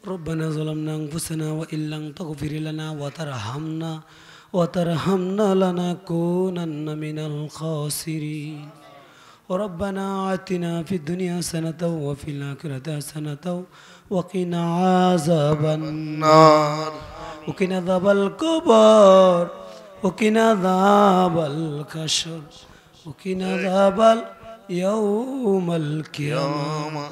ربنا ظلمنا أنفسنا وإن لم تغفر لنا وترحمنا لنكونن من الخاسرين ربنا آتنا في الدنيا حسنة وفي الآخرة حسنة وقنا عذاب النار وقنا عذاب القبر وقنا عذاب الحشر وقنا عذاب يوم القيامة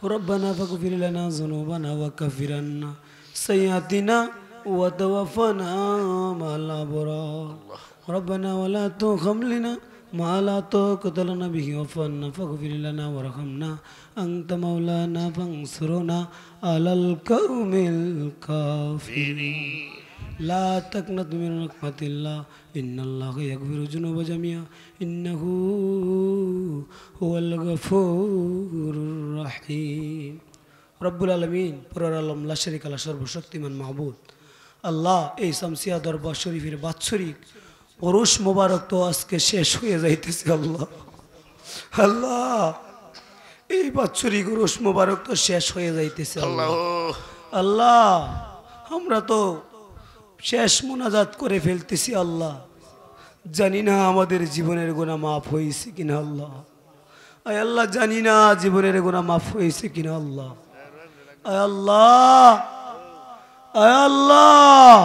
ربنا فاغفر لنا ذنوبنا وكفر عنا سيئاتنا وتوفنا مع الأبرار ربنا ولا تحملنا ما لا طاقة لنا به واعف عنا فاغفر لنا وارحمنا أنت مولانا فانصرنا على القوم الكافرين لا تقنط من رحمة الله إن الله يغفر الذنوب جميعا إنه هو الغفور الرحيم رب العالمين পুরার আলম লা শারীকা লা সর্বশক্তিমান মাহবুদ আল্লাহ এই শামসিয়া দরবার শরীফের বাৎসরিক ওরস মোবারক তো আজকে শেষ হয়ে যাইতেছে আল্লাহ আল্লাহ এই বাৎসরিক ওরস মোবারক তো শেষ হয়ে যাইতেছে আল্লাহ আল্লাহ আমরা তো শেষ মোনাজাত করে ফেলতেছি আল্লাহ জানি না আমাদের জীবনের গুনাহ মাফ হয়েছে কিনা আল্লাহ আয় আল্লাহ জানি না জীবনের গুনাহ মাফ হয়েছে কিনা আল্লাহ আয় আল্লাহ আয় আল্লাহ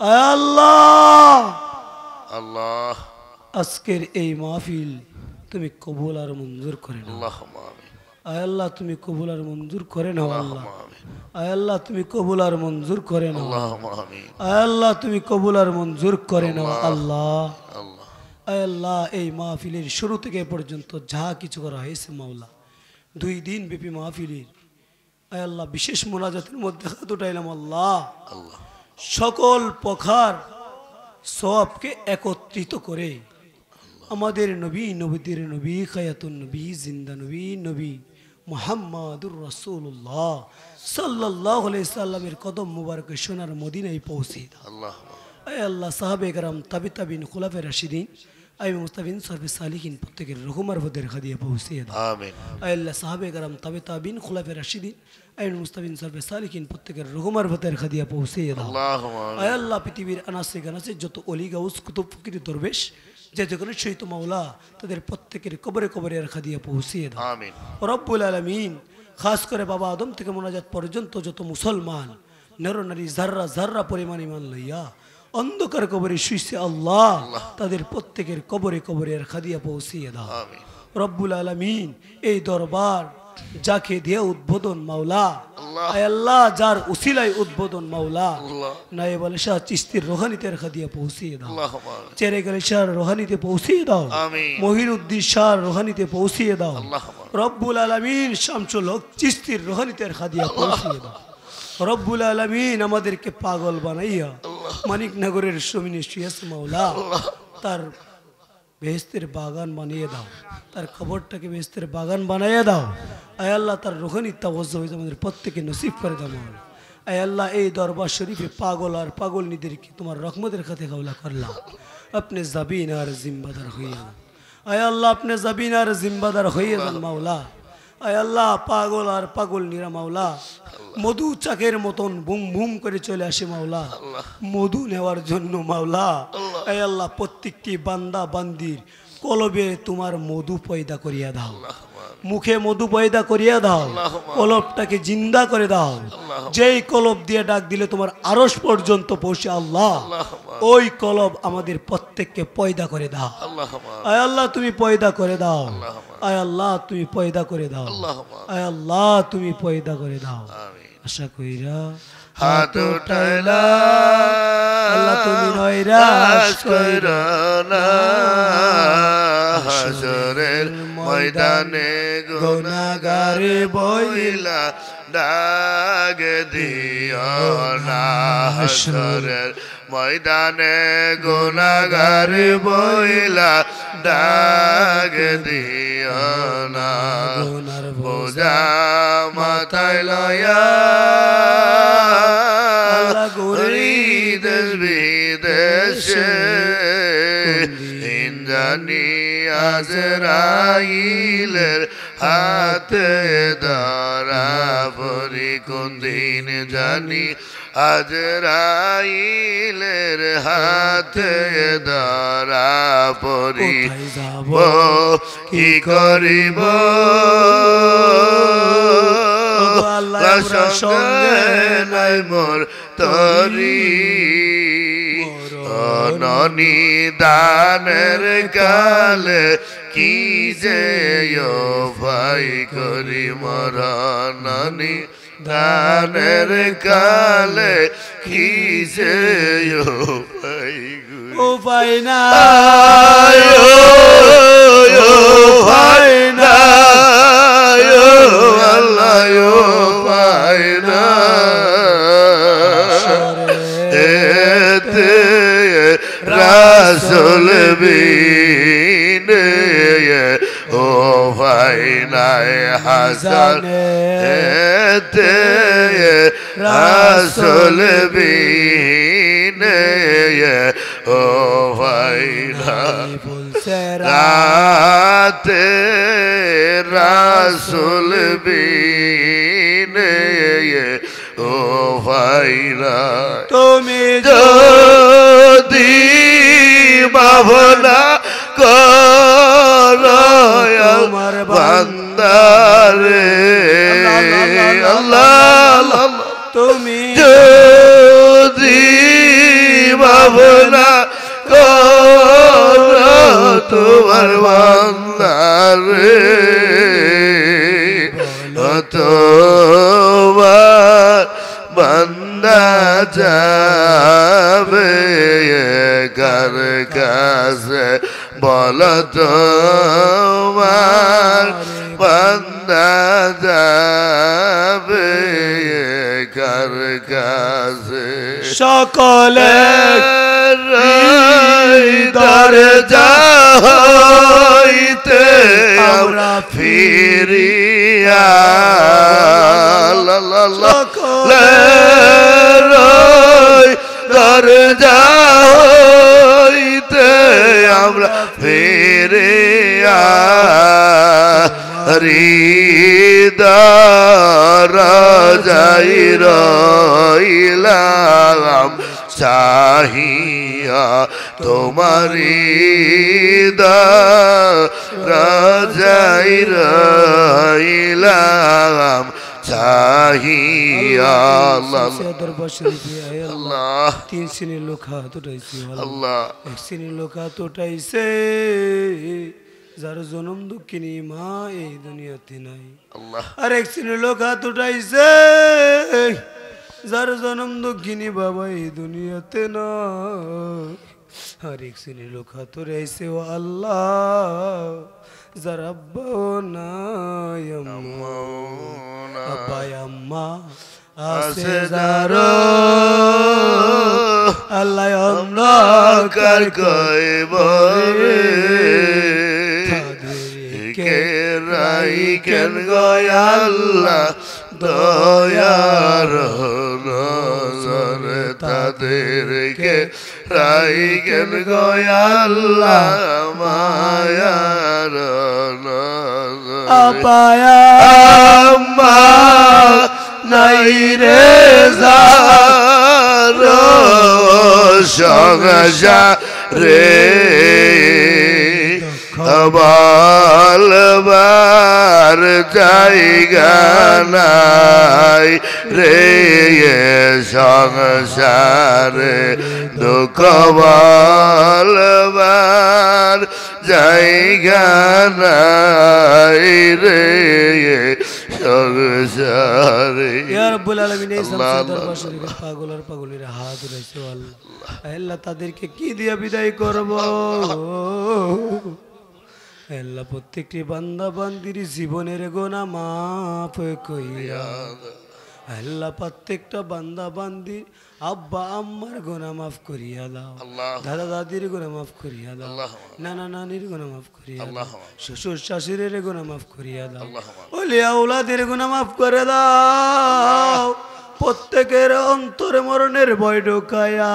আয় আল্লাহ আল্লাহ আজকের এই মাহফিল তুমি কবুল আর মঞ্জুর করে নাও আল্লাহুম্মা আমিন আয় আল্লাহ তুমি কবুল আর মঞ্জুর করে নাও আল্লাহ আয় আল্লাহ তুমি কবুল আর মঞ্জুর করে নাও আল্লাহুম্মা আমিন আয় আল্লাহ তুমি কবুল আর মঞ্জুর করে নাও আল্লাহ আল্লাহ আয় আল্লাহ এই মাহফিলের শুরু থেকে পর্যন্ত যা কিছু করা হয়েছে মাওলা 2 দিন ব্যাপী মাহফিলের আয় আল্লাহ বিশেষ মোনাজাতের মধ্যে হাত উঠাইলাম আল্লাহ আল্লাহ সকল প্রকার সওয়াবকে একত্রিত করে আমাদের নবী নবীদের নবী খায়াতুন নবী জিন্দা নবী নবী মুহাম্মাদুর রাসূলুল্লাহ সাল্লাল্লাহু আলাইহি সাল্লামের কদম মুবারকে সোনার মদিনায় পৌঁছে দাও আল্লাহ আয় আল্লাহ সাহাবে کرام তাবিন খুলাফায়ে রাশিদিন আয় মুস্তাফিন সরফে সালিহিন প্রত্যেকের রহমার ভদের খাদিয়া পৌঁছে দাও আমিন আয় আল্লাহ সাহাবে کرام তাবিন খুলাফায়ে রাশিদিন আয় মুস্তাফিন সরফে সালিহিন প্রত্যেকের রহমার ভদের খাদিয়া পৌঁছে দাও আল্লাহুম্মা আমিন আয় আল্লাহ পৃথিবীর আনাসে গানাসে যত ওলি গাউস কুতুব ফকির দরবেশ যে যেখানে শহীদ মাওলা তাদের প্রত্যেকের কবরে কবরে রাখা দিয়ে পৌঁছে দাও আমিন রব্বুল আলামিন খাস করে বাবা আদম থেকে মোনাজাত পর্যন্ত যত মুসলমান নর নারী যাররা যাররা পরিমাণ ঈমান লইয়া অন্ধকার কবরে শুইছে আল্লাহ তাদের প্রত্যেকের কবরে কবরে রাখা দিয়ে পৌঁছে দাও আমিন রব্বুল আলামিন এই দরবার যাকে দিয়ে উদ্বোধন মাওলা আয় আল্লাহ যার উসিলায় উদ্বোধন মাওলা নায়েব আলী শাহ চিশতির রোহানীতে রাখা দিয়ে পৌঁছে দাও আল্লাহুম্মা চেরেক আলী শাহ রোহানীতে পৌঁছে দাও আমিন মহিনুদ্দিন শাহ রোহানীতে পৌঁছে দাও আল্লাহুম্মা রব্বুল আলামিন শামসুল হক চিশতির রোহানীতে রাখা দিয়ে পৌঁছে দাও রব্বুল আলামিন আমাদেরকে পাগল বানাইয়া মানিকনগরের জমিনে শুয়েছে মাওলা তার বেহেশতের বাগান বানিয়ে দাও তার কবরটাকে বেহেশতের বাগান বানিয়ে দাও আয় আল্লাহ তার রুহানি তাওয়াজ্জুহ আমাদের প্রত্যেককে নসিব করে দাও মাওলা আয় আল্লাহ এই দরবার শরীফে পাগল আর পাগলনিদেরকে তোমার রহমতের খাতে কবুল করলাম আপনি জাবিন আর জিম্মাদার হয়ে যান আয় আল্লাহ আপনি জাবিন আর জিম্মাদার হয়ে যান মাওলা আয় আল্লাহ পাগল আর পাগলনিরা মাওলা মধু চাকের মতন বুম বুম করে চলে আসে মাওলা মধু নেওয়ার জন্য মাওলা আয় আল্লাহ প্রত্যেকটি বান্দা বান্দির কলবে তোমার মধু পয়দা করিয়া দাও মুখে মধু পয়দা করিয়া দাও কলবটাকে জিন্দা করে দাও যেই কলব দিয়ে ডাক দিলে তোমার আরশ পর্যন্ত পৌঁছে আল্লাহ ওই কলব আমাদের প্রত্যেককে পয়দা করে দাও আয় আল্লাহ তুমি পয়দা করে দাও আয় আল্লাহ তুমি পয়দা করে দাও আয় আল্লাহ তুমি পয়দা করে দাও আশা কইরা হাত উঠাইলা আল্লাহ তুমি নৈরাশ কইরা না হাসরের ময়দানে গুনাহগারে বইলা ডাক দিও না হাসরের ময়দানে গুনাহগারে বইলা ডাক দিও না গুনার বোঝা মাথায় লয়া আল্লাহ গরি দেশ বিদেশে ইন্দ্রাণী আজরাইলের হাতে ধরা পড়ি জানি কোন দিন জানি আজরাইলের হাতে ধরা পড়ি কোথায় যাব কি করিব আল্লাহ সঙ্গে নাই মোর তরি ননি দানের কালে কি যে ভাই করি মরণনি দানের কালে কি যে ভাই ও ভাই না ভাই না আল্লাহ ভাই না এতে রাসূল বিনে ও ভাই নাই হাসান এতে রাসূল বিনে ও ভাই নাই রাতে রাসূল বিনে ও ভাই নাই তুমি যদি ভাবনা কর আমার বান্দারে আল্লাহ তুমি যদি ভাবনা কর তোমার বান্দারে তোমার বান্দা যাবে কার কাছে বল তোমার বান্দা যাবে কার কাছে সকলে দরজা হইতে আমরা ফিরিয়া দরজা হইতে আমরা ফিরিয়া হৃদয় যাই রইলাম চাহিয়া তোমারি রাজাই রইলাম চাহিয়া আল্লাহ তিন শ্রেণীর লোক হাত উঠাইছে আল্লাহ এক শ্রেণীর লোক হাত উঠাইছে যার জনম দুঃখিনী মা এই দুনিয়াতে নাই আল্লাহ আর এক শ্রেণীর লোক হাত উঠাইছে যার জনম দুঃখিনী বাবা এই দুনিয়াতে নাই আর এক শ্রেণীর লোক হাত উঠাইছে ও আল্লাহ যার আব্বাও নাই আব্বা আম্মা আছে যার আল্লাহ আমরা কার কইবরে কে রাই কেন গয়াল্লাহ দয়ার নজর তাদেরকে রাই কেন গয়াল্লাহ মায়ার নজর আপায়া আম্মা নাই রে যার সংসারে বলবার জায়গা নাই রে সংসারে দুঃখ বলবার জায়গা নাই রে সংসারে ইয়া রাব্বুল আলামিন এই সংসার দরবার শরীফের পাগল আর পাগলের হাত উঠাইছে আল্লাহ আল্লাহ তাদেরকে কি দিয়া বিদায় করব আল্লাহ প্রত্যেকটি বান্দা বান্দির জীবনের গুনাহ মাফ কইরা আল্লাহ প্রত্যেকটা বান্দা বান্দির আব্বা আম্মার গুনাহ মাফ করিয়া দাও দাদা দাদির গুনাহ মাফ করিয়া দাও নানা নানির গুনাহ মাফ করিয়া দাও শ্বশুর শাশুড়ির গুনাহ মাফ করিয়া দাও ওলিয়া আওলাদের গুনাহ মাফ করে দাও প্রত্যেকের অন্তরে মরণের ভয় ঢুকাইয়া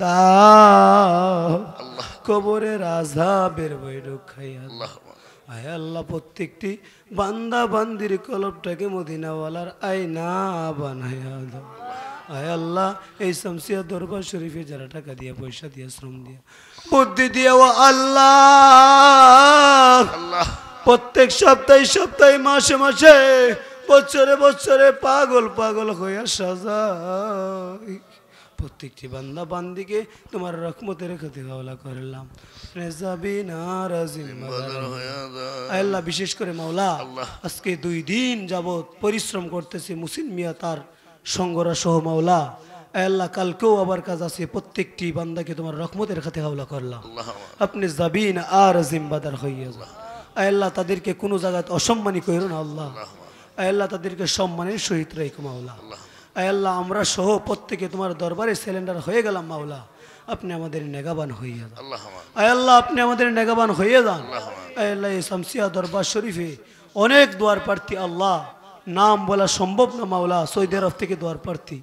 দাও কবরের আযাবের ভয় ঢুকাইয়া দাও আয় আল্লাহ প্রত্যেকটি বান্দা বান্দির কলবটাকে মদিনাওয়ালার আয়না বানায়া দাও। আয় আল্লাহ এই শামসিয়া দরবার শরীফে যারা টাকা দিয়ে পয়সা দিয়ে শ্রম দিয়ে বুদ্ধি দিয়ে ও আল্লাহ প্রত্যেক সপ্তাহে সপ্তাহে মাসে মাসে বছরে বছরে পাগল পাগল হইয়া সাজাই প্রত্যেকটি বান্দা বান্দিকে তোমার রহমতের খাতে হাওলা করলাম। আল্লাহ বিশেষ করে মাওলা আজকে 2 দিন যাবত পরিশ্রম করতেছে মুসিন মিয়া তার সঙ্গরা সহ মাওলা। আল্লাহ কালকেও আবার কাজ আছে, প্রত্যেকটি বান্দাকে তোমার রহমতের খাতে হাওলা করলাম। আপনি যাবিন আর জিম্বাদার হইয়া যা। আল্লাহ তাদেরকে কোনো জায়গায় অসম্মানী কইরো না আল্লাহ। আল্লাহ তাদেরকে সম্মানের সহিত রাখো মাওলা। আল্লাহ আমরা সহ প্রত্যেকে তোমার দরবারে সিলিন্ডার হয়ে গেলাম মাওলা। আপনি আমাদের নেগাবান হইয়া যান আল্লাহ, আপনি আমাদের নেগাবান হইয়া যান আল্লাহ। এই শামসিয়া দরবার শরীফে অনেক দোয়ার প্রার্থী আল্লাহ, নাম বলা সম্ভব না মাওলা। সৌদি আরব থেকে দোয়ার প্রার্থী,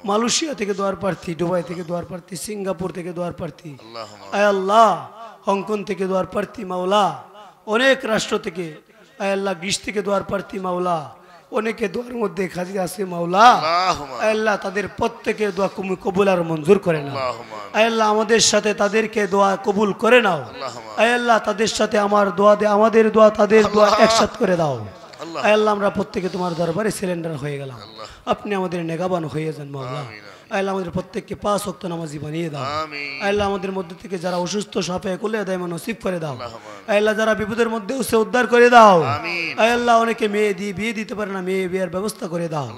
মালয়েশিয়া থেকে দোয়ার প্রার্থী, দুবাই থেকে দোয়ার প্রার্থী, সিঙ্গাপুর থেকে দোয়ার প্রার্থী আল্লাহ, হংকং থেকে দোয়ার প্রার্থী মাওলা, অনেক রাষ্ট্র থেকে আল্লাহ, গ্রিস থেকে দোয়ার প্রার্থী মাওলা, অনেকে দোয়ার মধ্যে খাজি আছে মাওলা। আল্লাহ তাদের প্রত্যেকের দোয়া কবুল আর মঞ্জুর করে নাও আল্লাহ। আমাদের সাথে তাদেরকে দোয়া কবুল করে নাও আল্লাহ। তাদের সাথে আমার দোয়া দে, আমাদের দোয়া তাদের দোয়া একসাথে করে দাও আল্লাহ। আমরা প্রত্যেকে তোমার দরবারে সিলিন্ডার হয়ে গেলাম, আপনি আমাদের নেগাবান হয়ে যান মাওলা। আল্লাহ আমাদের প্রত্যেককে 5 ওয়াক্ত নামাজি বানিয়ে দাও আল্লাহ। আমাদের মধ্যে থেকে যারা অসুস্থ সাফে কুলে দাইমা নসিব করে দাও আল্লাহ। যারা বিপদের মধ্যে সে উদ্ধার করে দাও আল্লাহ। অনেকে মেয়ে দিয়ে বিয়ে দিতে পারে না, মেয়ে বিয়ের ব্যবস্থা করে দাও।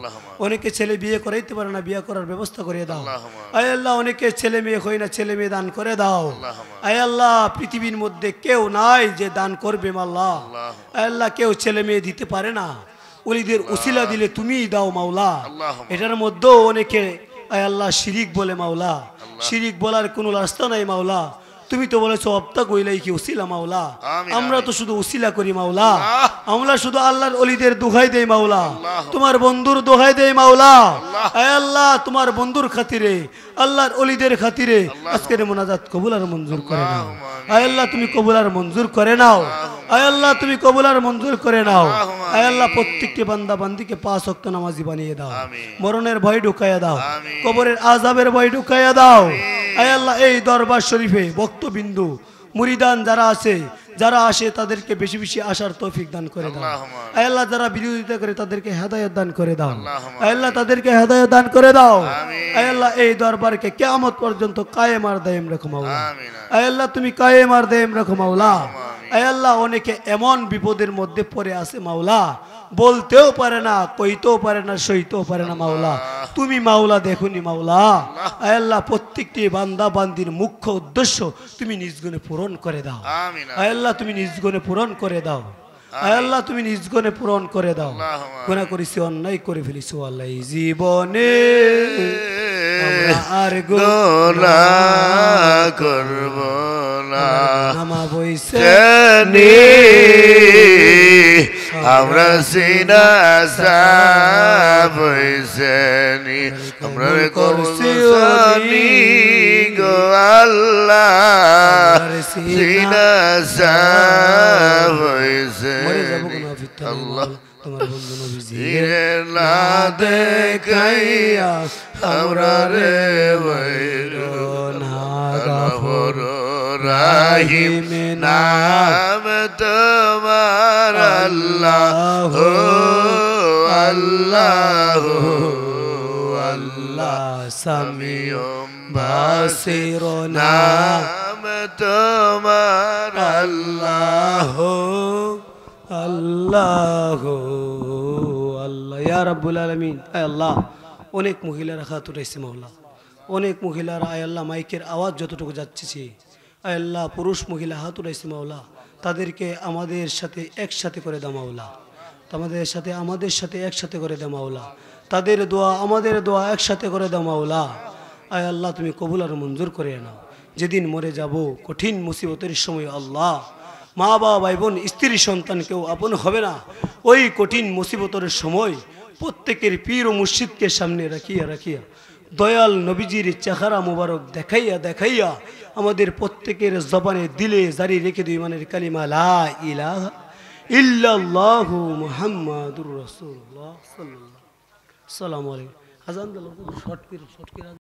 অনেকে ছেলে বিয়ে করাইতে পারে না, বিয়ে করার ব্যবস্থা করে দাও আল্লাহ। অনেকে ছেলে মেয়ে হয় না, ছেলে মেয়ে দান করে দাও আল্লাহ। পৃথিবীর মধ্যে কেউ নাই যে দান করবে আল্লাহ। আল্লাহ কেউ ছেলে মেয়ে দিতে পারে না, ওলিদের উসিলা দিলে তুমিই দাও মাওলা। এটার মধ্যেও অনেকে আল্লাহ শিরিক বলে মাওলা। শিরিক বলার কোনো রাস্তা নাই মাওলা। তুমি তো বলেছো অবতা কইলাই কি উসিলা মাওলা। আমরা তো শুধু উসিলা করি মাওলা। আমরা শুধু আল্লাহর ওলিদের দোহাই দেই মাওলা, তোমার বন্ধুর দোহাই দেই মাওলা। আয় আল্লাহ তোমার বন্ধুর খাতিরে, আল্লাহর ওলিদের খাতিরে আজকের মোনাজাত কবুল আর মঞ্জুর করে নাও আয় আল্লাহ। তুমি কবুল আর মঞ্জুর করে নাও আয় আল্লাহ। তুমি কবুল আর মঞ্জুর করে নাও আয় আল্লাহ। প্রত্যেকটি বান্দা বান্দিকে 5 ওয়াক্ত নামাজি বানিয়ে দাও। মরণের ভয় ঢুকাইয়া দাও, কবরের আযাবের ভয় ঢুকাইয়া দাও আয় আল্লাহ। এই দরবার শরীফে ভক্তবিন্দু মুরিদান যারা আছে, যারা আসে তাদেরকে বেশি বেশি আসার তৌফিক দান করে দাও আয় আল্লাহ। যারা বিরোধিতা করে তাদেরকে হেদায়েত দান করে দাও আয় আল্লাহ। তাদেরকে হেদায়েত দান করে দাও আয় আল্লাহ। এই দরবারকে কিয়ামত পর্যন্ত কায়েম আর দায়েম রাখো মাওলা আয় আল্লাহ। তুমি কায়েম আর দায়েম রাখো মাওলা আয় আল্লাহ। অনেকে এমন বিপদের মধ্যে পড়ে আছে মাওলা, বলতেও পারে না, কইতেও পারে না, সইতেও পারে না মাওলা। তুমি মাওলা দেখুনি মাওলা আয় আল্লাহ। প্রত্যেকটি বান্দা বান্দির মুখ্য উদ্দেশ্য তুমি নিজ গুণে পূরণ করে দাও আয় আল্লাহ। তুমি নিজ গুণে পূরণ করে দাও আয় আল্লাহ। তুমি নিজ গুণে পূরণ করে দাও। গুনাহ করেছি, অন্যায় করে ফেলেছি আল্লাহ। এই জীবনে আমরা আর গুনাহ করব না, নামা বইছে আমরা সিনা সাফ হইছেনি, আমরা করছি গো আল্লাহ। সিনা সাফ হইছে আল্লাহ। তোমার বন্ধু নবীজি না দেখাইয়া আমরা রে বৈরনা গফুর রাহিম নাম তোমার আল্লাহ আল্লাহ আল্লাহ। সামিউম বাসির নাম তোমার আল্লাহ আল্লাহ আল্লাহ। ইয়া রাব্বুল আলামিন আয় আল্লাহ। অনেক মহিলারা হাত উঠাইছে মাওলা, অনেক মহিলারা আয় আল্লাহ মাইকের আওয়াজ যতটুকু যাচ্ছে আয় আল্লাহ, পুরুষ মহিলা হাত উঠাইছে মাওলা। তাদেরকে আমাদের সাথে একসাথে করে দাও মাওলা, আমাদের সাথে একসাথে করে দাও মাওলা। তাদের দোয়া আমাদের দোয়া একসাথে করে দাও মাওলা আয় আল্লাহ। তুমি কবুল আর মঞ্জুর করে নাও। যেদিন মরে যাব কঠিন মুসিবতের সময় আল্লাহ, মা বাবা ভাই বোন স্ত্রী সন্তান কেউ আপন হবে না। ওই কঠিন মুসিবতের সময় প্রত্যেকের পীর ও মুর্শিদকে সামনে রাখিয়া রাখিয়া দয়াল নবীজির চেহারা মুবারক দেখাইয়া দেখাইয়া আমাদের প্রত্যেকের জবানে দিলে জারি রেখে দিও ইমানের কালিমা লা ইলাহা ইল্লাল্লাহু মুহাম্মাদুর রাসূলুল্লাহ সাল্লাল্লাহু আলাইহি ওয়াসাল্লাম। আজান দিল শর্ট করে